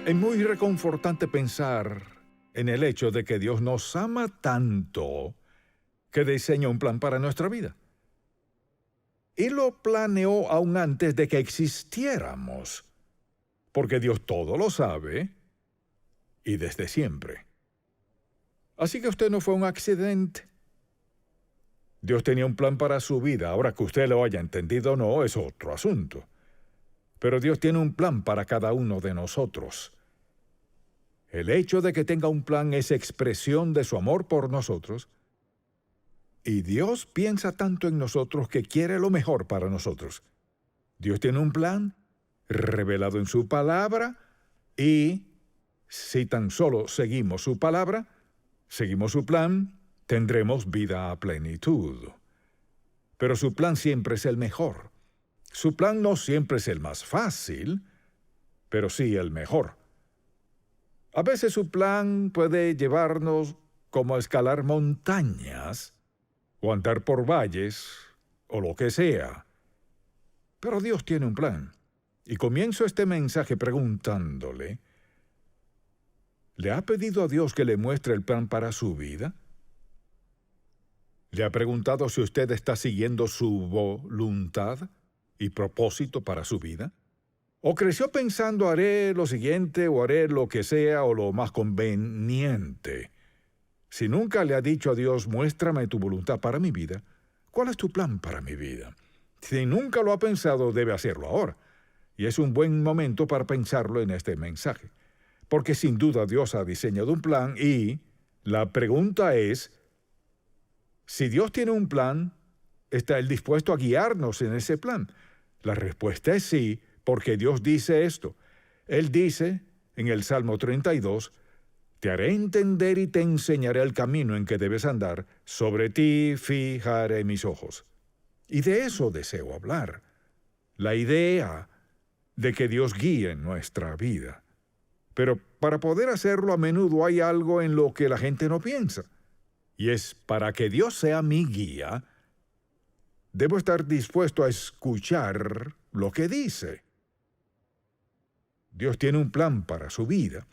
Es muy reconfortante pensar en el hecho de que Dios nos ama tanto que diseñó un plan para nuestra vida. Y lo planeó aún antes de que existiéramos, porque Dios todo lo sabe y desde siempre. Así que usted no fue un accidente. Dios tenía un plan para su vida. Ahora que usted lo haya entendido o no, es otro asunto. Pero Dios tiene un plan para cada uno de nosotros. El hecho de que tenga un plan es expresión de su amor por nosotros. Y Dios piensa tanto en nosotros que quiere lo mejor para nosotros. Dios tiene un plan revelado en su palabra y si tan solo seguimos su palabra, seguimos su plan, tendremos vida a plenitud. Pero su plan siempre es el mejor. Su plan no siempre es el más fácil, pero sí el mejor. A veces su plan puede llevarnos como a escalar montañas, o andar por valles, o lo que sea. Pero Dios tiene un plan. Y comienzo este mensaje preguntándole, ¿le ha pedido a Dios que le muestre el plan para su vida? ¿Le ha preguntado si usted está siguiendo su voluntad y propósito para su vida? ¿O creció pensando haré lo siguiente o haré lo que sea o lo más conveniente? Si nunca le ha dicho a Dios, muéstrame tu voluntad para mi vida, ¿cuál es tu plan para mi vida? Si nunca lo ha pensado, debe hacerlo ahora. Y es un buen momento para pensarlo en este mensaje. Porque sin duda Dios ha diseñado un plan y la pregunta es, si Dios tiene un plan, ¿está Él dispuesto a guiarnos en ese plan? La respuesta es sí, porque Dios dice esto. Él dice en el Salmo 32, te haré entender y te enseñaré el camino en que debes andar, sobre ti fijaré mis ojos. Y de eso deseo hablar. La idea de que Dios guíe nuestra vida. Pero para poder hacerlo a menudo hay algo en lo que la gente no piensa. Y es para que Dios sea mi guía, debo estar dispuesto a escuchar lo que dice. Dios tiene un plan para su vida.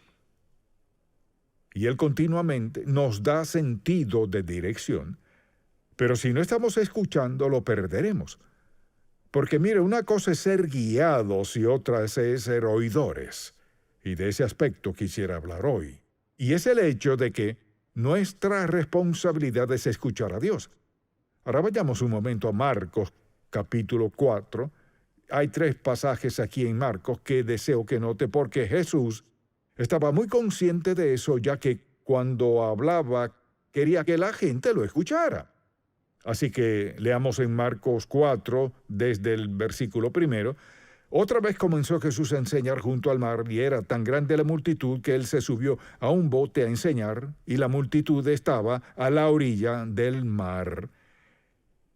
Y Él continuamente nos da sentido de dirección. Pero si no estamos escuchando, lo perderemos. Porque mire, una cosa es ser guiados y otra es ser oidores. Y de ese aspecto quisiera hablar hoy. Y es el hecho de que nuestra responsabilidad es escuchar a Dios. Ahora vayamos un momento a Marcos, capítulo 4. Hay 3 pasajes aquí en Marcos que deseo que note porque Jesús estaba muy consciente de eso, ya que cuando hablaba quería que la gente lo escuchara. Así que leamos en Marcos 4, desde el versículo 1. Otra vez comenzó Jesús a enseñar junto al mar, y era tan grande la multitud que él se subió a un bote a enseñar, y la multitud estaba a la orilla del mar.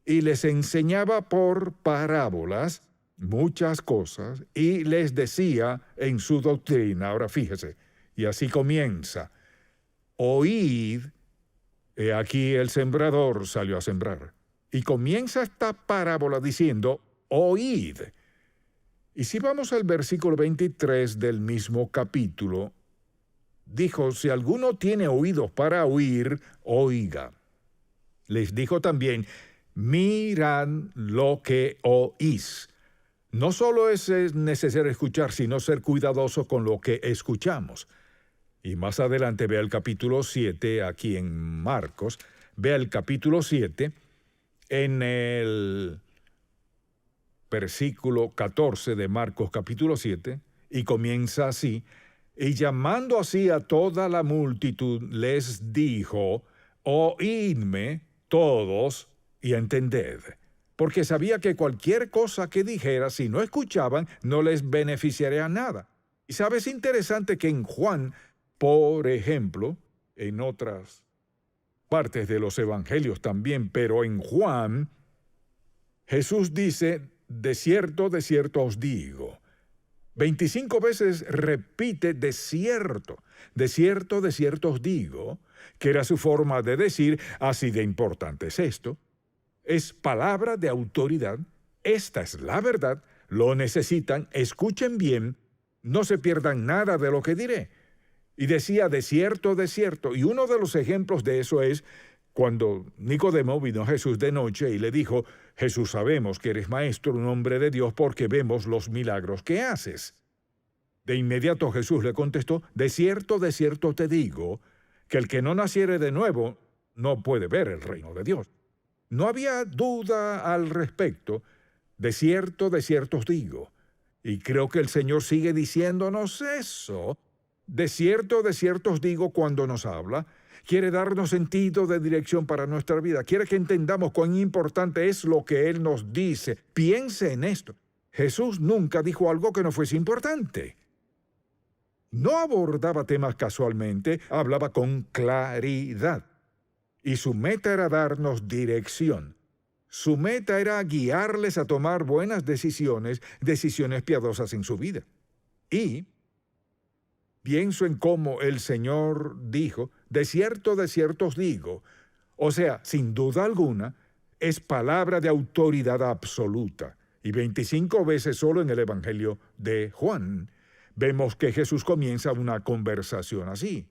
Y les enseñaba por parábolas muchas cosas, y les decía en su doctrina, ahora fíjese, y así comienza, oíd, he aquí el sembrador salió a sembrar. Y comienza esta parábola diciendo, oíd. Y si vamos al versículo 23 del mismo capítulo, dijo, si alguno tiene oídos para oír, oiga. Les dijo también, mirad lo que oís. No solo es necesario escuchar, sino ser cuidadoso con lo que escuchamos. Y más adelante vea el capítulo 7, aquí en Marcos, vea el capítulo 7, en el versículo 14 de Marcos capítulo 7, y comienza así, y llamando así a toda la multitud, les dijo, oídme todos y entended. Porque sabía que cualquier cosa que dijera, si no escuchaban, no les beneficiaría nada. Y sabes, interesante que en Juan, por ejemplo, en otras partes de los evangelios también, pero en Juan, Jesús dice, de cierto os digo. 25 veces repite de cierto os digo, que era su forma de decir, así de importante es esto. Es palabra de autoridad, esta es la verdad, lo necesitan, escuchen bien, No se pierdan nada de lo que diré. Y decía, de cierto, y uno de los ejemplos de eso es cuando Nicodemo vino a Jesús de noche y le dijo, Jesús, sabemos que eres maestro, un hombre de Dios, porque vemos los milagros que haces. De inmediato Jesús le contestó, de cierto te digo, que el que no naciere de nuevo no puede ver el reino de Dios. No había duda al respecto. De cierto os digo. Y creo que el Señor sigue diciéndonos eso. De cierto os digo cuando nos habla. Quiere darnos sentido de dirección para nuestra vida. Quiere que entendamos cuán importante es lo que Él nos dice. Piense en esto. Jesús nunca dijo algo que no fuese importante. No abordaba temas casualmente, hablaba con claridad. Y su meta era darnos dirección. Su meta era guiarles a tomar buenas decisiones piadosas en su vida. Y pienso en cómo el Señor dijo, de cierto os digo. O sea, sin duda alguna, es palabra de autoridad absoluta. Y 25 veces solo en el Evangelio de Juan vemos que Jesús comienza una conversación así.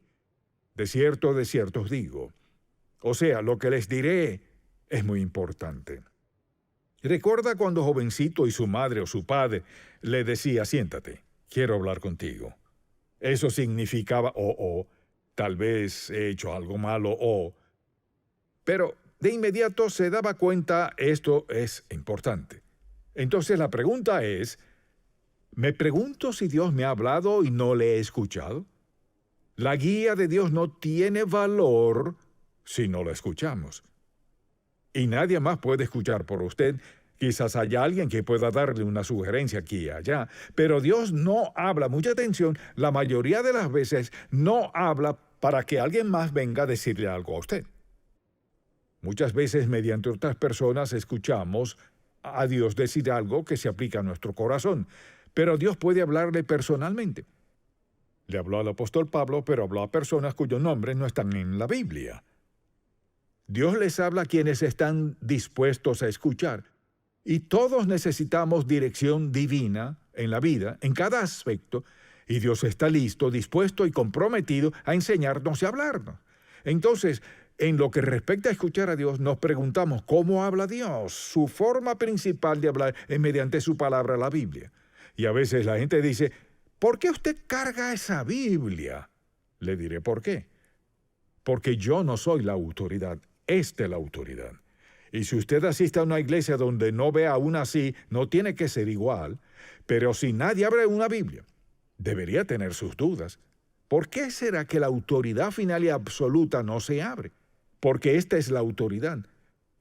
De cierto os digo. O sea, lo que les diré es muy importante. ¿Recuerda cuando jovencito y su madre o su padre le decía, siéntate, quiero hablar contigo? Eso significaba, tal vez he hecho algo malo, pero de inmediato se daba cuenta, esto es importante. Entonces la pregunta es, ¿me pregunto si Dios me ha hablado y no le he escuchado? La guía de Dios no tiene valor si no la escuchamos. Y nadie más puede escuchar por usted. Quizás haya alguien que pueda darle una sugerencia aquí y allá, pero Dios no habla, mucha atención, la mayoría de las veces no habla para que alguien más venga a decirle algo a usted. Muchas veces mediante otras personas escuchamos a Dios decir algo que se aplica a nuestro corazón, pero Dios puede hablarle personalmente. Le habló al apóstol Pablo, pero habló a personas cuyos nombres no están en la Biblia. Dios les habla a quienes están dispuestos a escuchar. Y todos necesitamos dirección divina en la vida, en cada aspecto, y Dios está listo, dispuesto y comprometido a enseñarnos y hablarnos. Entonces, en lo que respecta a escuchar a Dios, nos preguntamos cómo habla Dios. Su forma principal de hablar es mediante su palabra, la Biblia. Y a veces la gente dice, ¿por qué usted carga esa Biblia? Le diré por qué. Porque yo no soy la autoridad, esta es la autoridad. Y si usted asiste a una iglesia donde no ve aún así, no tiene que ser igual, pero si nadie abre una Biblia, debería tener sus dudas. ¿Por qué será que la autoridad final y absoluta no se abre? Porque esta es la autoridad.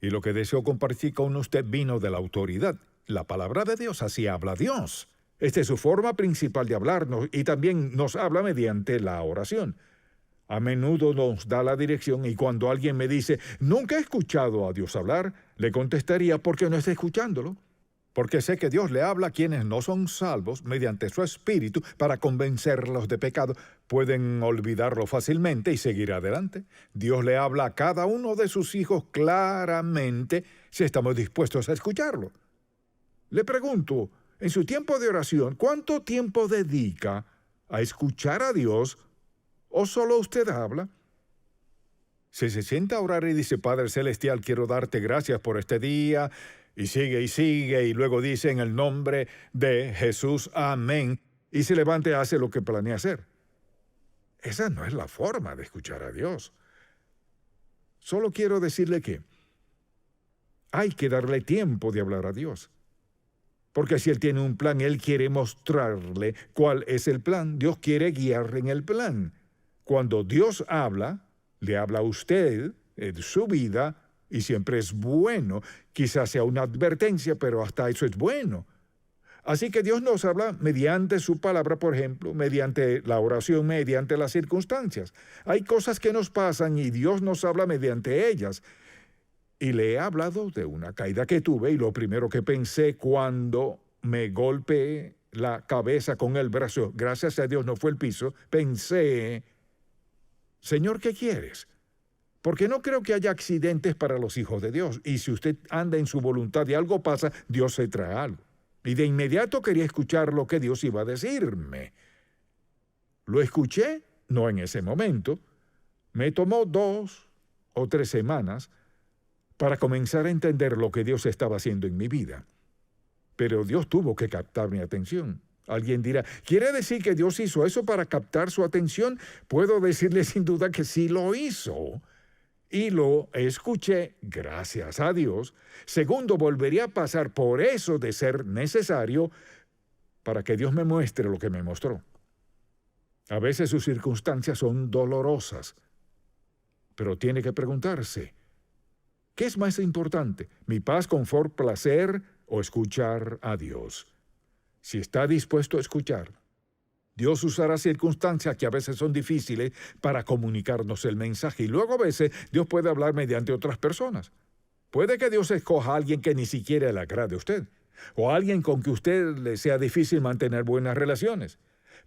Y lo que deseo compartir con usted vino de la autoridad. La palabra de Dios, así habla Dios. Esta es su forma principal de hablarnos y también nos habla mediante la oración. A menudo nos da la dirección y cuando alguien me dice, nunca he escuchado a Dios hablar, le contestaría, ¿por qué no está escuchándolo? Porque sé que Dios le habla a quienes no son salvos mediante su espíritu para convencerlos de pecado. Pueden olvidarlo fácilmente y seguir adelante. Dios le habla a cada uno de sus hijos claramente si estamos dispuestos a escucharlo. Le pregunto, en su tiempo de oración, ¿cuánto tiempo dedica a escuchar a Dios o solo usted habla? Si se sienta a orar y dice, Padre Celestial, quiero darte gracias por este día, y sigue, y luego dice en el nombre de Jesús, amén, y se levanta y hace lo que planea hacer. Esa no es la forma de escuchar a Dios. Solo quiero decirle que hay que darle tiempo de hablar a Dios. Porque si Él tiene un plan, Él quiere mostrarle cuál es el plan. Dios quiere guiarle en el plan. Cuando Dios habla, le habla a usted en su vida, y siempre es bueno. Quizás sea una advertencia, pero hasta eso es bueno. Así que Dios nos habla mediante su palabra, por ejemplo, mediante la oración, mediante las circunstancias. Hay cosas que nos pasan y Dios nos habla mediante ellas. Y le he hablado de una caída que tuve y lo primero que pensé cuando me golpeé la cabeza con el brazo, gracias a Dios no fue el piso, pensé, Señor, ¿qué quieres? Porque no creo que haya accidentes para los hijos de Dios. Y si usted anda en su voluntad y algo pasa, Dios se trae algo. Y de inmediato quería escuchar lo que Dios iba a decirme. Lo escuché, no en ese momento. Me tomó 2 o 3 semanas para comenzar a entender lo que Dios estaba haciendo en mi vida. Pero Dios tuvo que captar mi atención. Alguien dirá, ¿quiere decir que Dios hizo eso para captar su atención? Puedo decirle sin duda que sí lo hizo. Y lo escuché, gracias a Dios. Segundo, volvería a pasar por eso de ser necesario para que Dios me muestre lo que me mostró. A veces sus circunstancias son dolorosas, pero tiene que preguntarse, ¿qué es más importante? ¿Mi paz, confort, placer o escuchar a Dios? Si está dispuesto a escuchar, Dios usará circunstancias que a veces son difíciles para comunicarnos el mensaje. Y luego a veces Dios puede hablar mediante otras personas. Puede que Dios escoja a alguien que ni siquiera le agrade a usted, o a alguien con que a usted le sea difícil mantener buenas relaciones.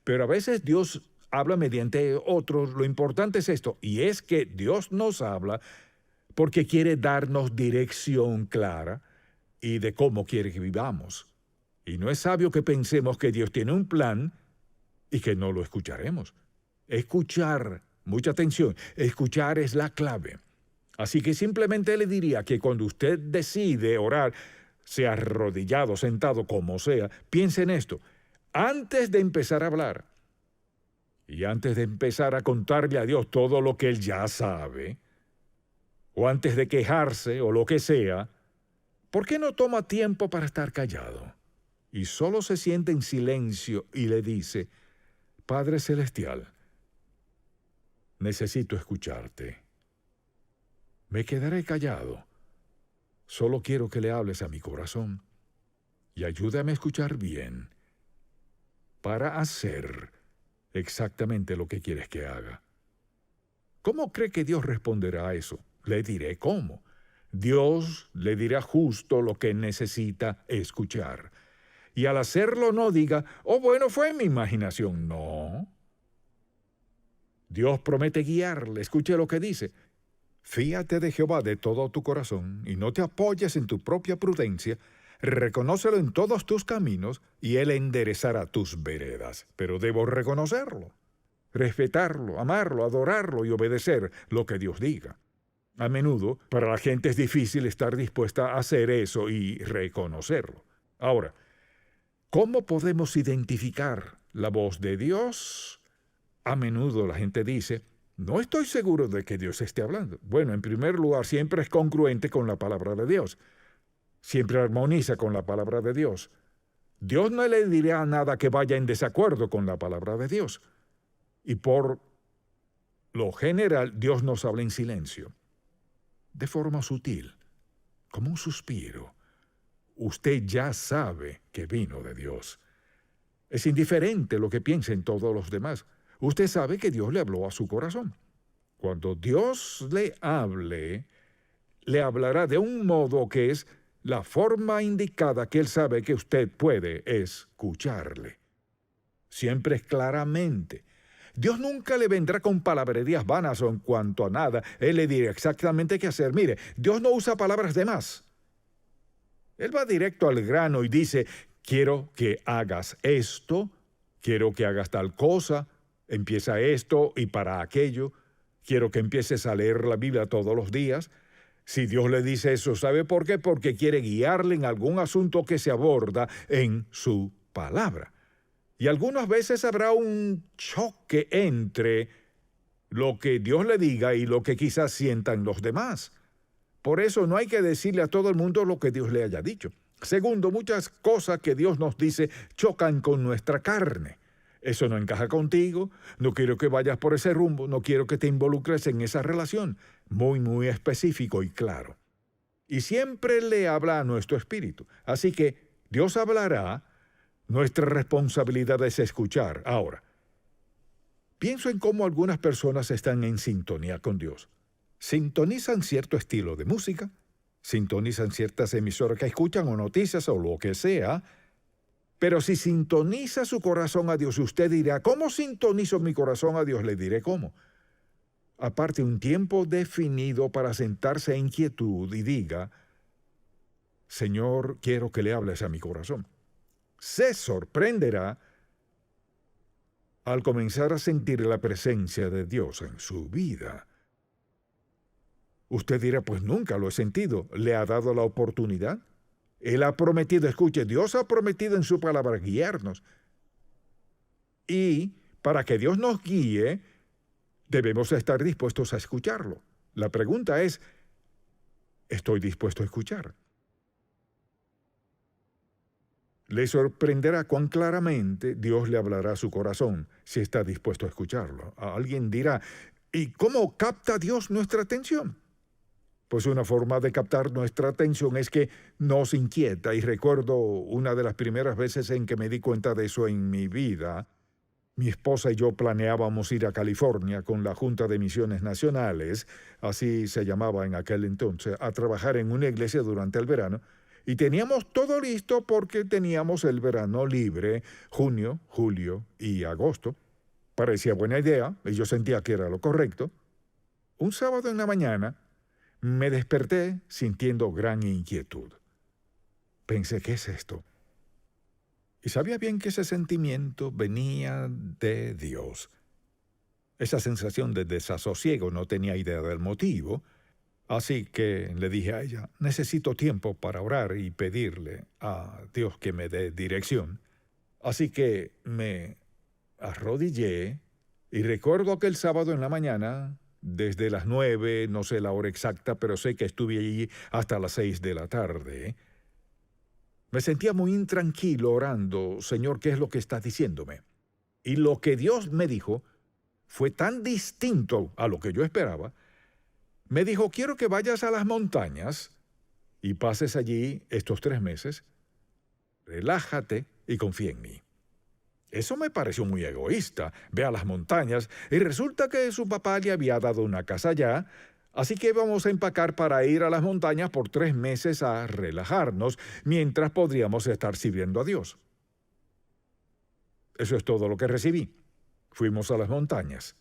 Pero a veces Dios habla mediante otros. Lo importante es esto, y es que Dios nos habla porque quiere darnos dirección clara y de cómo quiere que vivamos. Y no es sabio que pensemos que Dios tiene un plan y que no lo escucharemos. Escuchar, mucha atención, escuchar es la clave. Así que simplemente le diría que cuando usted decide orar, sea arrodillado, sentado, como sea, piense en esto. Antes de empezar a hablar y antes de empezar a contarle a Dios todo lo que Él ya sabe, o antes de quejarse o lo que sea, ¿por qué no toma tiempo para estar callado? Y solo se siente en silencio y le dice, Padre Celestial, necesito escucharte. Me quedaré callado. Solo quiero que le hables a mi corazón y ayúdame a escuchar bien para hacer exactamente lo que quieres que haga. ¿Cómo cree que Dios responderá a eso? Le diré cómo. Dios le dirá justo lo que necesita escuchar. Y al hacerlo no diga, oh bueno, fue mi imaginación. No. Dios promete guiarle. Escuche lo que dice. Fíate de Jehová de todo tu corazón y no te apoyes en tu propia prudencia. Reconócelo en todos tus caminos y Él enderezará tus veredas. Pero debo reconocerlo, respetarlo, amarlo, adorarlo y obedecer lo que Dios diga. A menudo, para la gente es difícil estar dispuesta a hacer eso y reconocerlo. Ahora, ¿cómo podemos identificar la voz de Dios? A menudo la gente dice, no estoy seguro de que Dios esté hablando. Bueno, en primer lugar, siempre es congruente con la palabra de Dios. Siempre armoniza con la palabra de Dios. Dios no le dirá nada que vaya en desacuerdo con la palabra de Dios. Y por lo general, Dios nos habla en silencio, de forma sutil, como un suspiro. Usted ya sabe que vino de Dios. Es indiferente lo que piensen todos los demás. Usted sabe que Dios le habló a su corazón. Cuando Dios le hable, le hablará de un modo que es la forma indicada que Él sabe que usted puede escucharle. Siempre es claramente. Dios nunca le vendrá con palabrerías vanas o en cuanto a nada. Él le dirá exactamente qué hacer. Mire, Dios no usa palabras de más. Él va directo al grano y dice, quiero que hagas esto, quiero que hagas tal cosa, empieza esto y para aquello, quiero que empieces a leer la Biblia todos los días. Si Dios le dice eso, ¿sabe por qué? Porque quiere guiarle en algún asunto que se aborda en su palabra. Y algunas veces habrá un choque entre lo que Dios le diga y lo que quizás sientan los demás. Por eso no hay que decirle a todo el mundo lo que Dios le haya dicho. Segundo, muchas cosas que Dios nos dice chocan con nuestra carne. Eso no encaja contigo, no quiero que vayas por ese rumbo, no quiero que te involucres en esa relación. Muy específico y claro. Y siempre le habla a nuestro espíritu. Así que Dios hablará, nuestra responsabilidad es escuchar. Ahora, pienso en cómo algunas personas están en sintonía con Dios. Sintonizan cierto estilo de música, sintonizan ciertas emisoras que escuchan o noticias o lo que sea, pero si sintoniza su corazón a Dios, usted dirá, ¿cómo sintonizo mi corazón a Dios? Le diré cómo. Aparte un tiempo definido para sentarse en quietud y diga, Señor, quiero que le hables a mi corazón. se sorprenderá al comenzar a sentir la presencia de Dios en su vida. Usted dirá, pues nunca lo he sentido. ¿Le ha dado la oportunidad? Él ha prometido, escuche, Dios ha prometido en su palabra guiarnos. Y para que Dios nos guíe, debemos estar dispuestos a escucharlo. La pregunta es, ¿estoy dispuesto a escuchar? Le sorprenderá cuán claramente Dios le hablará a su corazón si está dispuesto a escucharlo. Alguien dirá, ¿y cómo capta Dios nuestra atención? Pues una forma de captar nuestra atención es que nos inquieta, y recuerdo una de las primeras veces en que me di cuenta de eso en mi vida. Mi esposa y yo planeábamos ir a California con la Junta de Misiones Nacionales, así se llamaba en aquel entonces, a trabajar en una iglesia durante el verano, y teníamos todo listo porque teníamos el verano libre, junio, julio y agosto. Parecía buena idea, y yo sentía que era lo correcto. Un sábado en la mañana, me desperté sintiendo gran inquietud. Pensé, ¿qué es esto? Y sabía bien que ese sentimiento venía de Dios. Esa sensación de desasosiego, no tenía idea del motivo, así que le dije a ella, necesito tiempo para orar y pedirle a Dios que me dé dirección. Así que me arrodillé y recuerdo aquel sábado en la mañana, desde las 9, no sé la hora exacta, pero sé que estuve allí hasta las 6 de la tarde. Me sentía muy intranquilo orando, Señor, ¿qué es lo que estás diciéndome? Y lo que Dios me dijo fue tan distinto a lo que yo esperaba. Me dijo, quiero que vayas a las montañas y pases allí estos 3 meses. Relájate y confía en mí. Eso me pareció muy egoísta. Ve a las montañas y resulta que su papá le había dado una casa allá, así que íbamos a empacar para ir a las montañas por 3 meses a relajarnos, mientras podríamos estar sirviendo a Dios. Eso es todo lo que recibí. Fuimos a las montañas.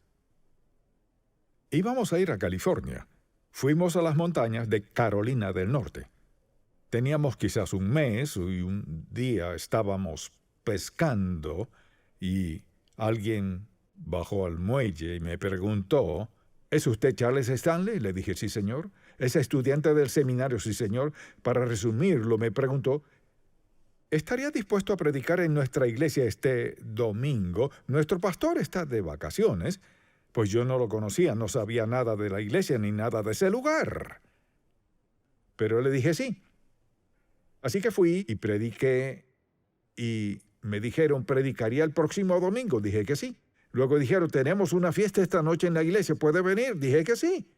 Íbamos a ir a California. Fuimos a las montañas de Carolina del Norte. Teníamos quizás un mes y un día estábamos pescando y alguien bajó al muelle y me preguntó, ¿es usted Charles Stanley? Le dije, sí, señor. ¿Es estudiante del seminario? Sí, señor. Para resumirlo, me preguntó, ¿estaría dispuesto a predicar en nuestra iglesia este domingo? Nuestro pastor está de vacaciones. Pues yo no lo conocía, no sabía nada de la iglesia ni nada de ese lugar. Pero le dije sí. Así que fui y prediqué y me dijeron, ¿predicaría el próximo domingo? Dije que sí. Luego dijeron, tenemos una fiesta esta noche en la iglesia, ¿puede venir? Dije que sí.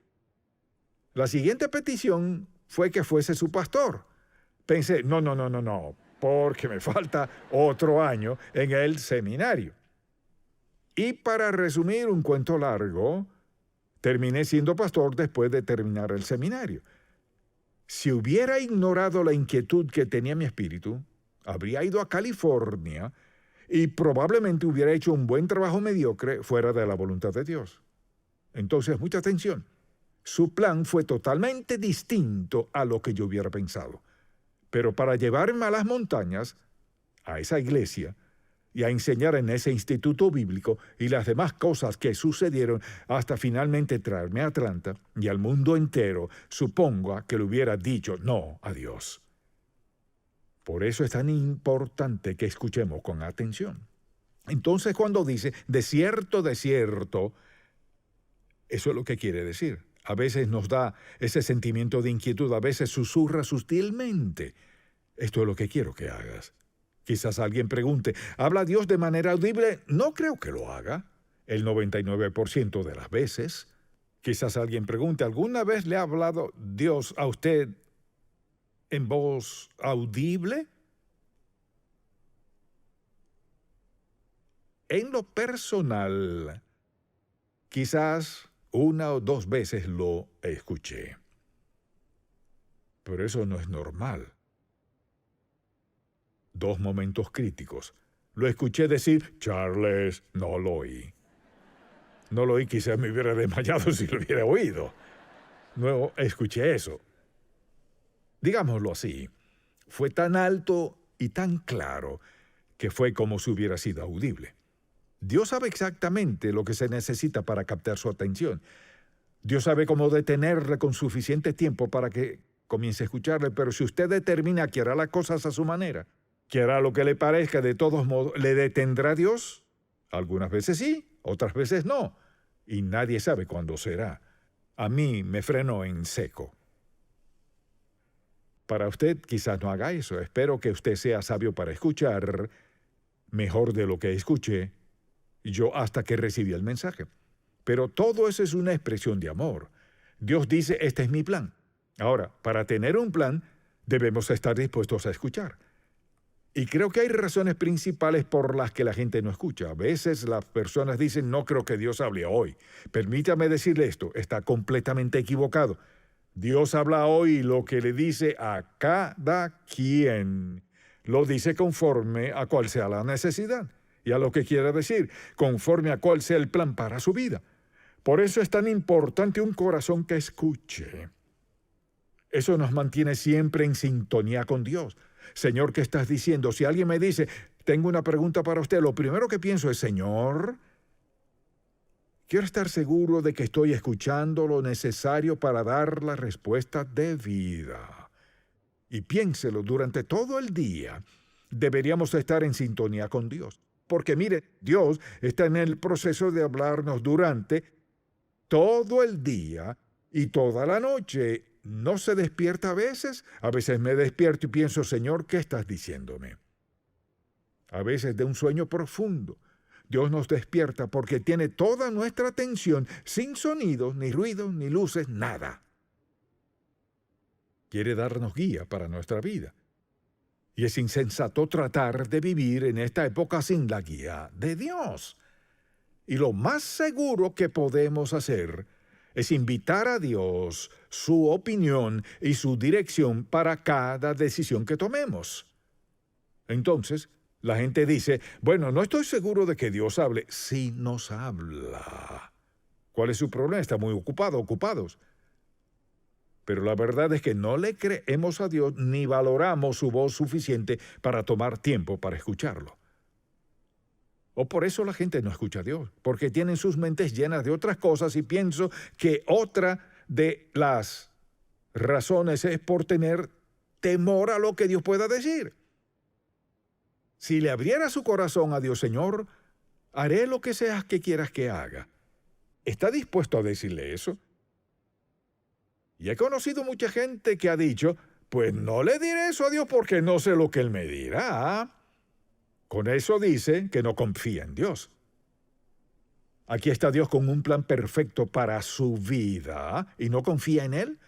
La siguiente petición fue que fuese su pastor. Pensé, no, porque me falta otro año en el seminario. Y para resumir un cuento largo, terminé siendo pastor después de terminar el seminario. Si hubiera ignorado la inquietud que tenía mi espíritu, habría ido a California y probablemente hubiera hecho un buen trabajo mediocre fuera de la voluntad de Dios. Entonces, mucha atención. Su plan fue totalmente distinto a lo que yo hubiera pensado. Pero para llevarme a las montañas, a esa iglesia, y a enseñar en ese instituto bíblico y las demás cosas que sucedieron hasta finalmente traerme a Atlanta y al mundo entero, supongo que le hubiera dicho no a Dios. Por eso es tan importante que escuchemos con atención. Entonces, cuando dice, de cierto, eso es lo que quiere decir. A veces nos da ese sentimiento de inquietud, a veces susurra sutilmente. Esto es lo que quiero que hagas. Quizás alguien pregunte, ¿habla Dios de manera audible? No creo que lo haga, el 99% de las veces. Quizás alguien pregunte, ¿alguna vez le ha hablado Dios a usted en voz audible? En lo personal, quizás 1 o 2 veces lo escuché. Pero eso no es normal. 2 momentos críticos. Lo escuché decir, Charles, no lo oí. No lo oí, quizás me hubiera desmayado si lo hubiera oído. No escuché eso. Digámoslo así, fue tan alto y tan claro que fue como si hubiera sido audible. Dios sabe exactamente lo que se necesita para captar su atención. Dios sabe cómo detenerle con suficiente tiempo para que comience a escucharle, pero si usted determina que hará las cosas a su manera, que hará lo que le parezca, de todos modos, ¿le detendrá Dios? Algunas veces sí, otras veces no, y nadie sabe cuándo será. A mí me frenó en seco. Para usted quizás no haga eso. Espero que usted sea sabio para escuchar mejor de lo que escuché yo hasta que recibí el mensaje. Pero todo eso es una expresión de amor. Dios dice, este es mi plan. Ahora, para tener un plan, debemos estar dispuestos a escuchar. Y creo que hay razones principales por las que la gente no escucha. A veces las personas dicen, no creo que Dios hable hoy. Permítame decirle esto, está completamente equivocado. Dios habla hoy lo que le dice a cada quien. Lo dice conforme a cuál sea la necesidad y a lo que quiera decir, conforme a cuál sea el plan para su vida. Por eso es tan importante un corazón que escuche. Eso nos mantiene siempre en sintonía con Dios. Señor, ¿qué estás diciendo? Si alguien me dice, tengo una pregunta para usted, lo primero que pienso es, Señor, quiero estar seguro de que estoy escuchando lo necesario para dar la respuesta debida. Y piénselo, durante todo el día deberíamos estar en sintonía con Dios. Porque mire, Dios está en el proceso de hablarnos durante todo el día y toda la noche. ¿No se despierta a veces? A veces me despierto y pienso, Señor, ¿qué estás diciéndome? A veces de un sueño profundo. Dios nos despierta porque tiene toda nuestra atención sin sonidos, ni ruidos, ni luces, nada. Quiere darnos guía para nuestra vida. Y es insensato tratar de vivir en esta época sin la guía de Dios. Y lo más seguro que podemos hacer es invitar a Dios su opinión y su dirección para cada decisión que tomemos. Entonces, la gente dice, bueno, no estoy seguro de que Dios hable. Sí nos habla. ¿Cuál es su problema? Está muy ocupados. Pero la verdad es que no le creemos a Dios ni valoramos su voz suficiente para tomar tiempo para escucharlo. O por eso la gente no escucha a Dios, porque tienen sus mentes llenas de otras cosas y pienso que otra de las razones es por tener temor a lo que Dios pueda decir. Si le abriera su corazón a Dios, Señor, haré lo que sea que quieras que haga. ¿Está dispuesto a decirle eso? Y he conocido mucha gente que ha dicho, pues no le diré eso a Dios porque no sé lo que Él me dirá. Con eso dice que no confía en Dios. Aquí está Dios con un plan perfecto para su vida y no confía en Él.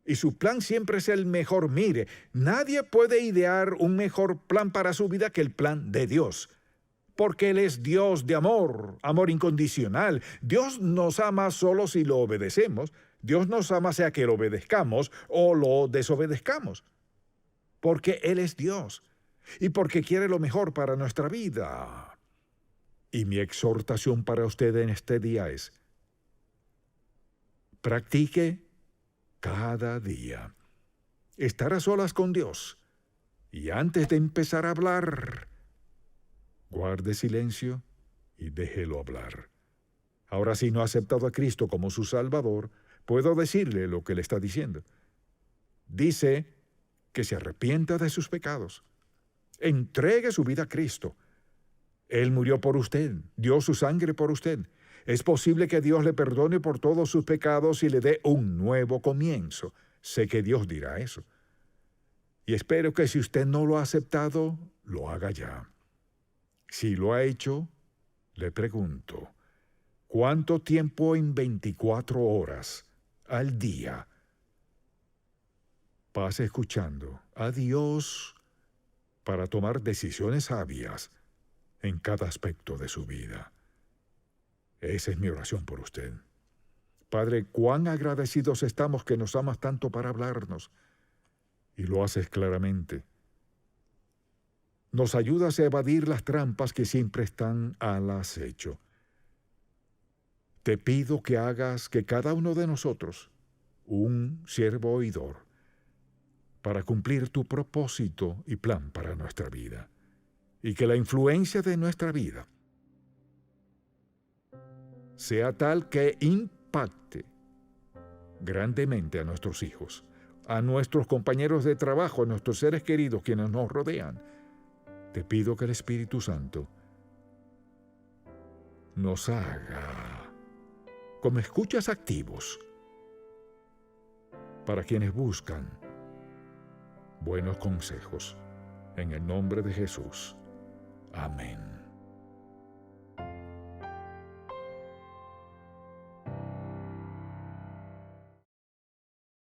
Y su plan siempre es el mejor. Mire, nadie puede idear un mejor plan para su vida que el plan de Dios. Porque Él es Dios de amor, amor incondicional. Dios nos ama solo si lo obedecemos. Dios nos ama sea que lo obedezcamos o lo desobedezcamos. Porque Él es Dios. Y porque quiere lo mejor para nuestra vida. Y mi exhortación para usted en este día es, practique cada día estar a solas con Dios. Y antes de empezar a hablar, guarde silencio y déjelo hablar. Ahora, si no ha aceptado a Cristo como su Salvador, puedo decirle lo que le está diciendo. Dice que se arrepienta de sus pecados. Entregue su vida a Cristo. Él murió por usted, dio su sangre por usted. Es posible que Dios le perdone por todos sus pecados y le dé un nuevo comienzo. Sé que Dios dirá eso. Y espero que si usted no lo ha aceptado, lo haga ya. Si lo ha hecho, le pregunto, ¿cuánto tiempo en 24 horas al día pasa escuchando a Dios para tomar decisiones sabias en cada aspecto de su vida? Esa es mi oración por usted. Padre, cuán agradecidos estamos que nos amas tanto para hablarnos, y lo haces claramente. Nos ayudas a evadir las trampas que siempre están al acecho. Te pido que hagas que cada uno de nosotros, un siervo oidor, para cumplir tu propósito y plan para nuestra vida. y que la influencia de nuestra vida sea tal que impacte grandemente a nuestros hijos, a nuestros compañeros de trabajo, a nuestros seres queridos, quienes nos rodean. Te pido que el Espíritu Santo nos haga como escuchas activos para quienes buscan buenos consejos. En el nombre de Jesús. Amén.